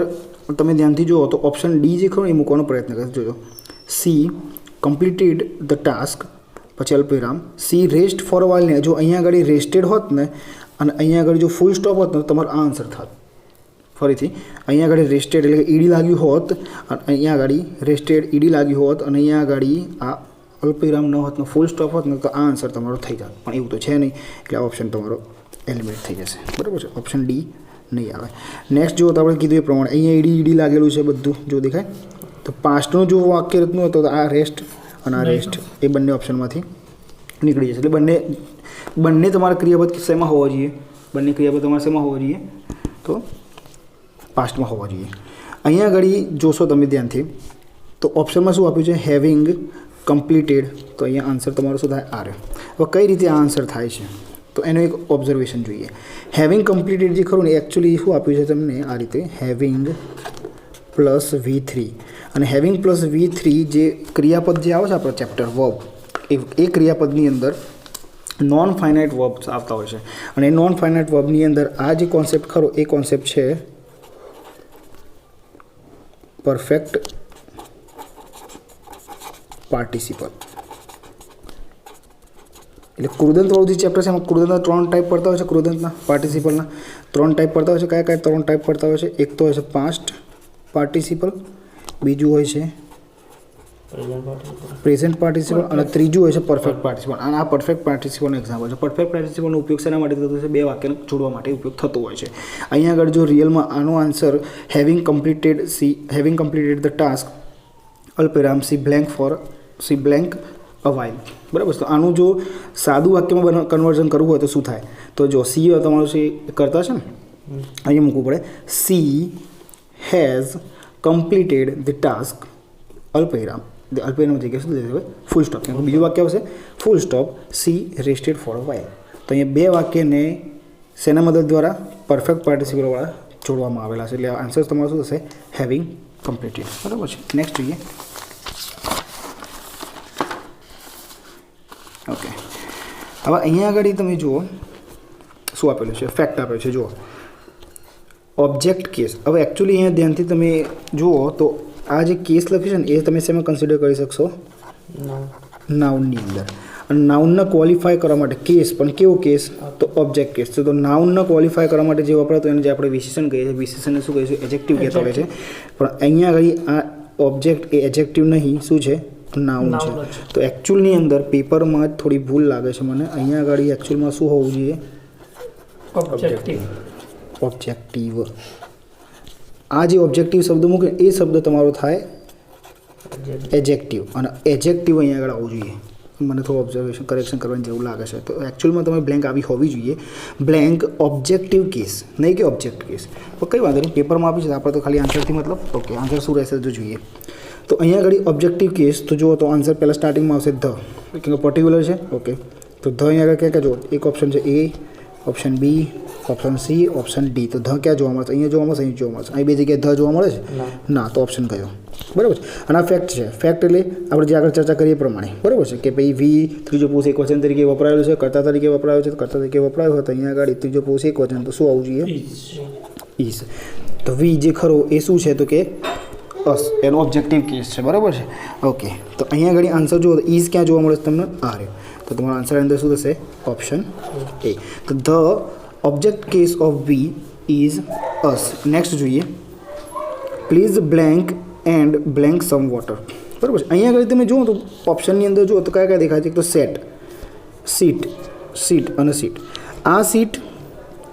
તમે ધ્યાનથી જુઓ તો ઓપ્શન ડી જે ખરો એ મૂકવાનો પ્રયત્ન કરજો. જોજો સી કમ્પ્લીટેડ ધ ટાસ્ક પછી અલ્પવિરામ C rest for a while. ને જો અહીંયા આગળ રેસ્ટેડ હોત ને અને અહીંયા આગળ જો ફૂલ સ્ટોપ હોત ને તો તમારો આ આન્સર થાત. ફરીથી અહીંયા આગળ રેસ્ટેડ એટલે કે ઈડી લાગ્યું હોત અને અહીંયા આગળ રેસ્ટેડ ઈડી લાગ્યું હોત અને અહીંયા આગળ આ અલ્પવિરામ ન હોત ને ફૂલ સ્ટોપ હોત ને તો આ આન્સર તમારો થઈ જાત. પણ એવું તો છે નહીં એટલે આ ઓપ્શન તમારો એલિમિનેટ થઈ જશે. બરાબર છે. ઓપ્શન ડી નહીં આવે. નેક્સ્ટ જો તો આપણે કીધું એ પ્રમાણે અહીંયા ઈડી લાગેલું છે બધું જો દેખાય. તો પાસ્ટનું જો વાક્ય રચનું હતું તો આ રેસ્ટ અને આ રેસ્ટ એ બંને ઓપ્શનમાંથી નીકળી જશે. એટલે બંને તમારા ક્રિયાપદ શેમાં હોવા જોઈએ? બંને ક્રિયાપદ તમારે શેમાં હોવા જોઈએ? તો પાસ્ટમાં હોવા જોઈએ. અહીંયા આગળ જોશો તમે ધ્યાનથી તો ઓપ્શનમાં શું આપ્યું છે? Having completed. તો અહીંયા આન્સર તમારો શું થાય? આ રહ્યો. હવે કઈ રીતે આ આન્સર થાય છે? તો એનો એક ઓબ્ઝર્વેશન જોઈએ. હેવિંગ કમ્પ્લીટેડ જે ખરું ને એકચ્યુઅલી શું આપ્યું છે તમને? આ રીતે હેવિંગ પ્લસ V3. અને હેવિંગ પ્લસ V3 જે ક્રિયાપદ જે આવે છે આપણો ચેપ્ટર વર્બ એ ક્રિયાપદની અંદર નોન ફાઇનાઇટ વર્બ્સ આવતા હોય છે. અને એ નોન ફાઇનાઇટ વર્બની અંદર આ જે કોન્સેપ્ટ ખરો એ કોન્સેપ્ટ છે પરફેક્ટ પાર્ટિસિપલ. એટલે કૃદંતવાળું જે ચેપ્ટર છે એમાં કૃદંતના 3 ટાઈપ પડતા હોય છે. કૃદંતના પાર્ટિસિપલના 3 ટાઈપ પડતા હોય છે. કયા 3 ટાઈપ પડતા હોય છે? એક તો હોય છે પાસ્ટ પાર્ટિસિપલ, બીજું હોય છે પ્રેઝન્ટ પાર્ટિસિપલ અને ત્રીજું હોય છે પરફેક્ટ પાર્ટિસિપલ. અને આ પરફેક્ટ પાર્ટિસિપલનો એક્ઝામ્પલ છે. પરફેક્ટ પાર્ટિસિપલનો ઉપયોગ શેના માટે થતો છે? બે વાક્યને જોડવા માટે ઉપયોગ થતો હોય છે. અહીંયા આગળ જો રિયલમાં આનો answer having completed the task અલ્પવિરામ સી બ્લેન્ક અ વાઇલ. બરાબર. તો આનું જો સાદું વાક્યમાં કન્વર્ઝન કરવું હોય તો શું થાય? તો જો સી તમારું છે કરતા છે ને અહીંયા મૂકવું પડે. She has completed the task અલ્પવિરામ. અલ્પવિરામ જગ્યાએ શું થઈ ફૂલ સ્ટોપ. કેમ કે બીજું વાક્ય આવશે full stop C rested for a while. તો અહીંયા બે વાક્યને શેના મદદ દ્વારા? પરફેક્ટ પાર્ટિસિપલવાળા જોડવામાં આવેલા છે. એટલે આન્સર તમારો શું થશે? Having completed. બરાબર છે. નેક્સ્ટ જોઈએ. ઓકે. હવે અહીંયા આગળ તમે જુઓ શું આપેલું છે? ફેક્ટ આપેલું છે. જુઓ ઓબ્જેક્ટ કેસ. હવે એકચ્યુઅલી અહીંયા ધ્યાનથી તમે જુઓ તો આ જે કેસ લખ્યું છે ને એ તમે શેમાં કન્સિડર કરી શકશો? નાઉનની અંદર. અને નાઉનને ક્વોલિફાય કરવા માટે કેસ, પણ કેવો કેસ? તો ઓબ્જેક્ટ કેસ. તો નાઉનને ક્વોલિફાય કરવા માટે જે વપરાતો એને જે આપણે વિશેષણ કહીએ છીએ, વિશેષણને શું કહીશું? એડજેક્ટિવ કહેતા હોય છે. પણ અહીંયા આગળ આ ઓબ્જેક્ટ એ એડજેક્ટિવ નહીં, શું છે? નાઉન છે. તો એકચ્યુઅલની અંદર પેપરમાં જ થોડી ભૂલ લાગે છે મને. અહીંયા આગળ એકચ્યુઅલમાં શું હોવું જોઈએ? ઓબ્જેક્ટિવ. આ જે ઓબ્જેક્ટિવ શબ્દ મૂકે એ શબ્દ તમારો થાય એડજેક્ટિવ. અને એડજેક્ટિવ અહીંયા આગળ આવવું જોઈએ. મને થોડું ઓબ્ઝર્વેશન કરેક્શન કરવાની જરૂર લાગે છે. તો એકચ્યુઅલમાં તમે બ્લેન્ક આવી હોવી જોઈએ. બ્લેન્ક ઓબ્જેક્ટિવ કેસ, નહીં કે ઓબ્જેક્ટ કેસ. તો કંઈ વાંધો નહીં, પેપરમાં આપી છે આપણે તો ખાલી આન્સરથી મતલબ. ઓકે, આન્સર શું રહેશે જો જોઈએ. તો અહીંયા આગળ ઓબ્જેક્ટિવ કેસ તો જુઓ તો આન્સર પહેલાં સ્ટાર્ટિંગમાં આવશે ધ. કેમ કે પર્ટિક્યુલર છે. ઓકે, તો ધ અહીંયા આગળ ક્યાં જુઓ? એક ઓપ્શન છે A, option B, option C, option D. તો ધ ક્યાં જોવા મળશે? અહીંયા જોવા મળશે, અહીં જોવા મળશે. અહીં બે જગ્યાએ ધ જોવા મળે છે? ના. તો ઓપ્શન કયો? બરાબર છે. અને આ ફેક્ટ છે. ફેક્ટ એટલે આપણે જે આગળ ચર્ચા કરીએ પ્રમાણે. બરાબર છે કે ભાઈ વી ત્રીજો પુરુષ એકવચન તરીકે વપરાયેલું છે, કર્તા તરીકે વપરાયો છે. કર્તા તરીકે વપરાયો હોય તો અહીંયા આગળ ત્રીજો પુરુષ એકવચન તો શું આવવું જોઈએ? ઇઝ. તો વી જે ખરો એ શું છે? તો કે અસ. એનો ઓબ્જેક્ટિવ કેસ છે. બરાબર છે. ઓકે, તો અહીંયા આગળ આન્સર જુઓ તો ઇઝ ક્યાં જોવા મળે છે તમને? આ રહ્યો. તો તમારો આન્સર અંદર શું થશે? Option A. તો the object case of we is us. Next જોઈએ. Please blank and blank some water. બરાબર છે. અહીંયા આગળ તમે જુઓ તો ઓપ્શનની અંદર જુઓ તો કયા કયા દેખાય છે? તો સેટ, સીટ અને સીટ. આ સીટ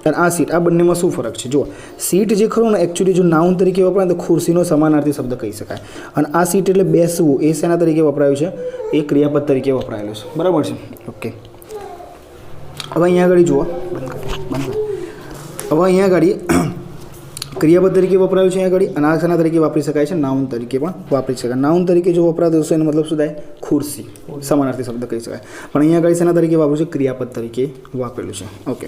અને આ સીટ, આ બંનેમાં શું ફરક છે? જુઓ, સીટ જે ખરું ને એકચ્યુઅલી જો નાઉન તરીકે વપરાય તો ખુરશીનો સમાનાર્થી શબ્દ કહી શકાય. અને આ સીટ એટલે બેસવું, એ શેના તરીકે વપરાયું છે? એ ક્રિયાપદ તરીકે વપરાયેલું છે. બરાબર છે. ઓકે, હવે અહીંયા આગળ જુઓ, હવે અહીંયા આગળ ક્રિયાપદ તરીકે વપરાયું છે અહીંયા આગળ. અને આ શેના તરીકે વાપરી શકાય છે? નાઉન તરીકે પણ વાપરી શકાય. નાઉન તરીકે જો વપરાતું હશે એનો મતલબ શું થાય? ખુરશી, સમાનાર્થી શબ્દ કહી શકાય. પણ અહીંયા આગળ શેના તરીકે વાપર્યું છે? ક્રિયાપદ તરીકે વાપરેલું છે. ઓકે,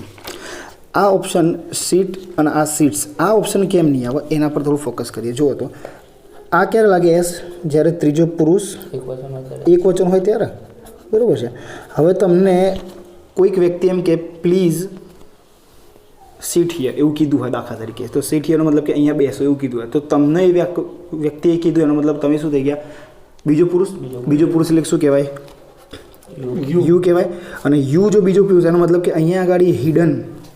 આ ઓપ્શન સીટ અને આ સીટ્સ, આ ઓપ્શન કેમ નહીં આવે એના પર થોડું ફોકસ કરીએ. જુઓ તો આ ક્યારે લાગે? એસ, જ્યારે ત્રીજો પુરુષ એક વચન હોય ત્યારે. બરાબર છે. હવે તમને કોઈક વ્યક્તિ એમ કે પ્લીઝ સીટ હિયર એવું કીધું હોય દાખલા તરીકે, તો સીટ હિયરનો મતલબ કે અહીંયા બેસો એવું કીધું હોય, તો તમને એ વ્યક્તિએ કીધું એનો મતલબ તમે શું થઈ ગયા? બીજો પુરુષ. બીજો પુરુષ એટલે શું કહેવાય? યુ કહેવાય. અને યુ જો બીજો પુરુષ એનો મતલબ કે અહીંયા આગળ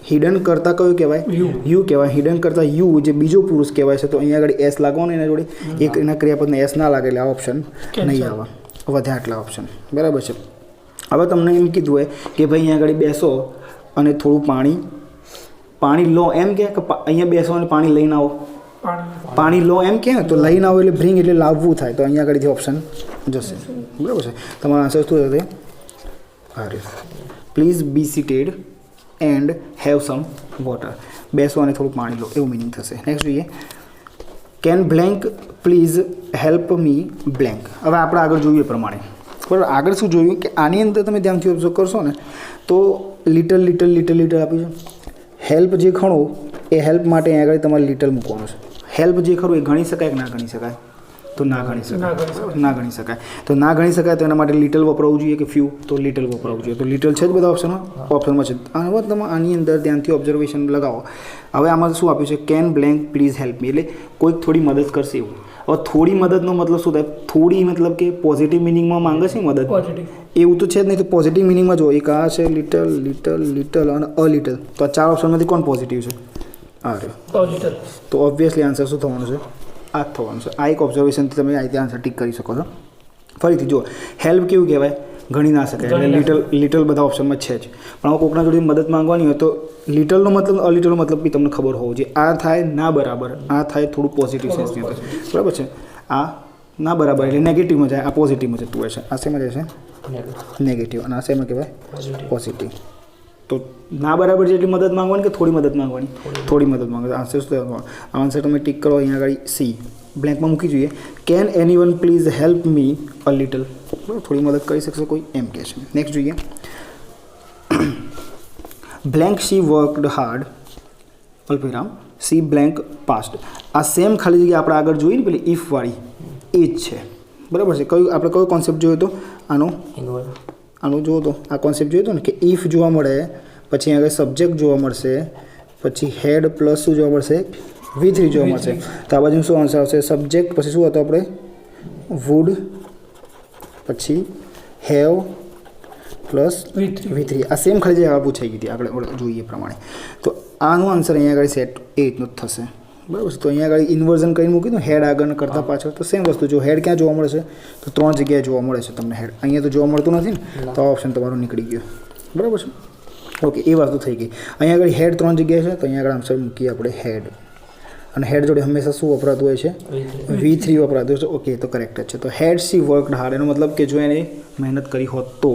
હિડન કરતાં કયું કહેવાય? યુ કહેવાય. હિડન કરતાં યુ જે બીજો પુરુષ કહેવાય છે, તો અહીંયા આગળ એસ લાગવાનો એના જોડે. એક એના ક્રિયાપદને એસ ના લાગે એટલે આ ઓપ્શન નહીં આવે. વધ્યા આટલા ઓપ્શન. બરાબર છે. હવે તમને એમ કીધું હોય કે ભાઈ અહીંયા આગળ બેસો અને થોડું પાણી લો, એમ કે અહીંયા બેસો અને પાણી લઈને આવો. પાણી લો એમ કે તો લઈને આવો એટલે બ્રિંગ એટલે લાવવું થાય, તો અહીંયા આગળથી ઓપ્શન જશે. બરાબર છે. તમારો આન્સર શું થશે? અરે please be seated and have some water. બેસો અને થોડું પાણી લો એવું મિનિંગ થશે. નેક્સ્ટ જોઈએ, can blank please help me blank. હવે આપણે આગળ જોઈએ પ્રમાણે. બરાબર, આગળ શું જોયું કે આની અંદર તમે ધ્યાનથી ઓબ્ઝર્વ કરશો ને તો લિટલ આપ્યું છે. હેલ્પ જે ખરું એ હેલ્પ માટે અહીં આગળ તમારે લિટલ મૂકવાનું છે. હેલ્પ જે ખરું એ ગણી શકાય કે ના ગણી શકાય? તો ના ગણી શકાય. તો ના ગણી શકાય તો એના માટે લિટલ વપરાવવું જોઈએ કે ફ્યુ? તો લિટલ વપરાવવું જોઈએ. તો લિટલ છે જ બધા ઓપ્શનમાં છે. હવે તમે આની અંદર ધ્યાનથી ઓબ્ઝર્વેશન લગાવો. હવે આમાં શું આપ્યું છે? Can blank please help me, એટલે કોઈક થોડી મદદ કરશે એવું. હવે થોડી મદદનો મતલબ શું થાય? થોડી મતલબ કે પોઝિટિવ મિનિંગમાં માંગે છે મદદ, એવું તો છે જ નહીં. તો પોઝિટિવ મિનિંગમાં જો એક આ છે લિટલ અને અ લિટલ, તો આ ચાર ઓપ્શનમાંથી કોણ પોઝિટિવ છે? આ રહ્યો. તો ઓબ્વિયસલી આન્સર શું થવાનું છે? આ જ થવાનું છે. આ એક ઓબ્ઝર્વેશનથી તમે આ રીતે આન્સર ટીક કરી શકો છો. ફરીથી જુઓ, હેલ્પ કેવું કહેવાય? ગણી ના શકાય એટલે લિટલ બધા ઓપ્શનમાં છે જ. પણ હવે કોકના જોડે મદદ માંગવાની હોય તો લિટલનો મતલબ અ લિટલનો મતલબ બી તમને ખબર હોવો જોઈએ. આ થાય ના બરાબર, આ થાય થોડું પોઝિટિવ સેન્સની અંદર. બરાબર છે. આ ના બરાબર એટલે નેગેટિવમાં જાય, આ પોઝિટિવમાં જતું હોય છે. આ શેમાં જાય છે? નેગેટિવ. અને આ શેમાં કહેવાય? પોઝિટિવ. તો ના બરાબર જેટલી મદદ માંગવાની કે થોડી મદદ માંગવાની? થોડી મદદ માંગવાની. આન્સર શું થવાનું? આન્સર તમે ટીક કરો અહીંયા આગળ સી બ્લેન્કમાં મૂકી જોઈએ. Can anyone please help me a little. બરાબર, થોડી મદદ કરી શકશે કોઈ એમ કહે છે. નેક્સ્ટ જોઈએ, બ્લેન્ક શી વર્કડ હાર્ડ અલ્પવિરામ સી બ્લેન્ક પાસ્ટ. આ સેમ ખાલી જગ્યા આપણે આગળ જોઈએ ને પેલી ઇફવાળી એ જ છે. બરાબર છે. આપણે કયો કોન્સેપ્ટ જોયો હતો? આનો જોયો તો આ કોન્સેપ્ટ જોયો હતો ને કે ઇફ જોવા મળે, પછી આગળ સબ્જેક્ટ જોવા મળશે, પછી હેડ પ્લસ શું જોવા મળશે? V3 જોવા મળશે. તો આ બાજુ શું આન્સર આવશે? સબ્જેક્ટ પછી શું હતો આપણે? વુડ, પછી હેવ પ્લસ V3. આ સેમ ખાલી જગ્યા પૂછાઈ ગઈ હતી આપણે જોઈએ પ્રમાણે. તો આનો આન્સર અહીંયા આગળ સેટ એ રીતનું જ થશે. બરાબર છે. તો અહીંયા આગળ ઇન્વર્ઝન કરીને મૂકી દો હેડ આગળ કરતાં પાછળ. તો સેમ વસ્તુ. જો હેડ ક્યાં જોવા મળે છે? તો 3 જગ્યાએ જોવા મળે છે તમને હેડ. અહીંયા તો જોવા મળતું નથી ને, તો આ ઓપ્શન તમારો નીકળી ગયો. બરાબર છે. ઓકે, એ વસ્તુ થઈ ગઈ. અહીંયા આગળ હેડ 3 જગ્યાએ છે, તો અહીંયા આગળ આન્સર મૂકીએ આપણે હેડ. અને હેડ જોડે હંમેશા શું વપરાતું હોય છે? V3 વપરાતું હોય છે. ઓકે, તો કરેક્ટ જ છે. તો હેડ સી વર્કડ હાર્ડ એનો મતલબ કે જો એને મહેનત કરી હોત તો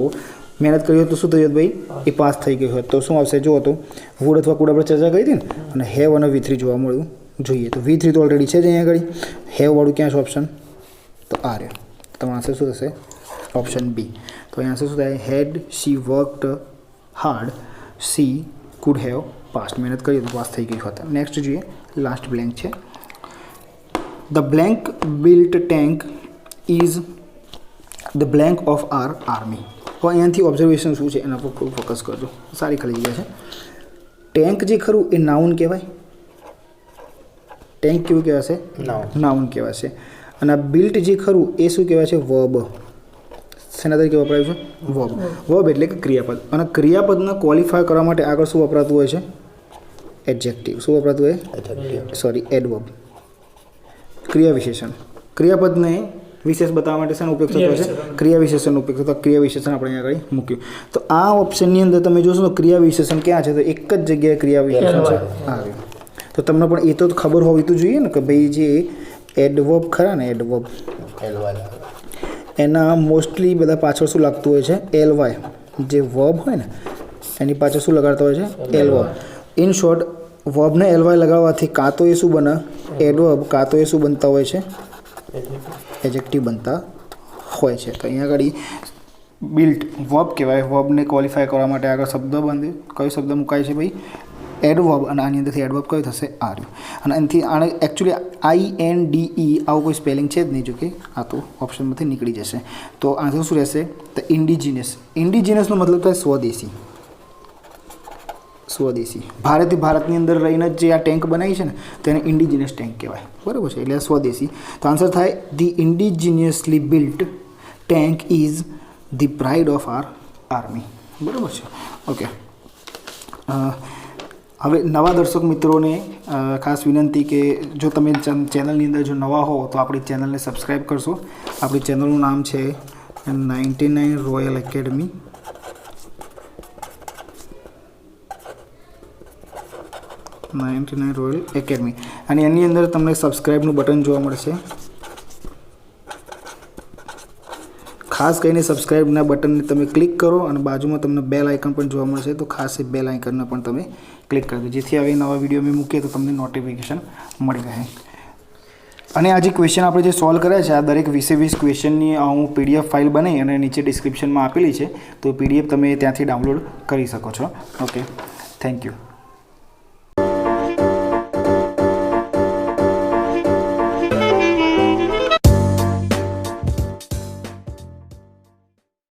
શું થયું ભાઈ? એ પાસ થઈ ગયું હોત. તો શું આવશે? જો તો વુડ અથવા કુડ આપણે ચર્ચા કરી હતી ને, અને હેવ અને V3 જોવા મળ્યું જોઈએ. તો V3 તો ઓલરેડી છે જ અહીંયા આગળ. હેવવાળું ક્યાં છે ઓપ્શન? તો આ રહ્યો. તમારો આન્સર શું થશે? Option B. તો અહીંયા આન્સર શું થાય? Had she worked hard she could have passed. મહેનત કરી તો પાસ થઈ ગયું હતા. નેક્સ્ટ જોઈએ, લાસ્ટ બ્લેન્ક છે. The blank built tank is the blank of our army. તો અહીંયાથી ઓબ્ઝર્વેશન શું છે એના પર થોડું ફોકસ કરજો. સારી ખાલી જગ્યા છે. ટેન્ક જે ખરું એ નાઉન કહેવાય. ટેન્ક કેવું કહેવાશે? નાઉન કહેવાશે. અને આ બિલ્ટ જે ખરું એ શું કહેવાય છે? વર્બ. શેના તરીકે વપરાયું છે? વર્બ એટલે કે ક્રિયાપદ. અને ક્રિયાપદને ક્વોલિફાય કરવા માટે આગળ શું વપરાતું હોય છે? એડજેક્ટિવ. શું વપરાતું હોય? Sorry, adverb. ક્રિયા વિશેષણ. ક્રિયાપદને વિશેષ બતાવવા માટે શેનો ઉપયોગ થતો હોય છે? ક્રિયા વિશેષણનો ઉપયોગ થતો. ક્રિયા વિશેષણ આપણે અહીંયા આગળ મૂક્યું. તો આ ઓપ્શનની અંદર તમે જોશો તો ક્રિયા વિશેષણ ક્યાં છે? તો એક જ જગ્યાએ ક્રિયા વિશેષણ છે આવ્યું. તો તમને પણ એ તો ખબર હોવી તો જોઈએ ને કે ભાઈ જે એડવર્બ ખરા ને, એડવર્બ એના મોસ્ટલી બધા પાછળ શું લાગતું હોય છે? એલવાય. જે વર્બ હોય ને એની પાછળ શું લગાડતા હોય છે? એલવર્બ. ઇન શોર્ટ વર્બને એલવાય લગાવવાથી કાં તો એ શું બને? એડવર્બ, કાં તો એ શું બનતા હોય છે? એડજેક્ટિવ બનતા હોય છે. તો અહીંયા આગળ બિલ્ટ વર્બ કહેવાય. વર્બને ક્વોલિફાય કરવા માટે આગળ શબ્દ બંધ કયો શબ્દ મુકાય છે ભાઈ? એડવર્બ. અને આની અંદરથી એડવર્બ કયો થશે? આર્યું. અને એનાથી આને એકચ્યુઅલી INDE આવું કોઈ સ્પેલિંગ છે જ નહીં, જો કે આ તો ઓપ્શનમાંથી નીકળી જશે. તો આન્સર શું રહેશે? તો ઇન્ડિજિનિયસ. ઇન્ડિજિનિયસનો મતલબ થાય સ્વદેશી. સ્વદેશી. ભારતની અંદર રહીને જે આ ટેન્ક બનાવી છે ને તેને ઇન્ડિજિનિયસ ટેન્ક કહેવાય. બરાબર છે, એટલે સ્વદેશી. તો આન્સર થાય the indigenously built tank is the pride of our army. બરાબર છે, ઓકે. હવે નવા દર્શક મિત્રોને ખાસ વિનંતી કે જો તમે ચેનલની અંદર જો નવા હો તો આપણી ચેનલને સબસ્ક્રાઈબ કરશો. આપણી ચેનલનું નામ છે 99 રોયલ એકેડમી. 99 royal academy. અને એની અંદર તમને સબસ્ક્રાઈબનું બટન જોવા મળશે. ખાસ કરીને સબસ્ક્રાઈબના બટનને તમે ક્લિક કરો અને બાજુમાં તમને બેલ આઇકન પણ જોવા મળશે. તો ખાસ એ બેલ આઇકનને પણ તમે ક્લિક કરી દો, જેથી હવે નવા વિડીયો મેં મૂકીએ તો તમને નોટિફિકેશન મળી રહે. અને આ જે ક્વેશ્ચન આપણે જે સોલ્વ કર્યા છે, આ દરેક 20 ક્વેશ્ચનની હું PDF ફાઇલ બનાવી અને નીચે ડિસ્ક્રિપ્શનમાં આપેલી છે. તો PDF તમે ત્યાંથી ડાઉનલોડ કરી શકો છો. Okay, thank you.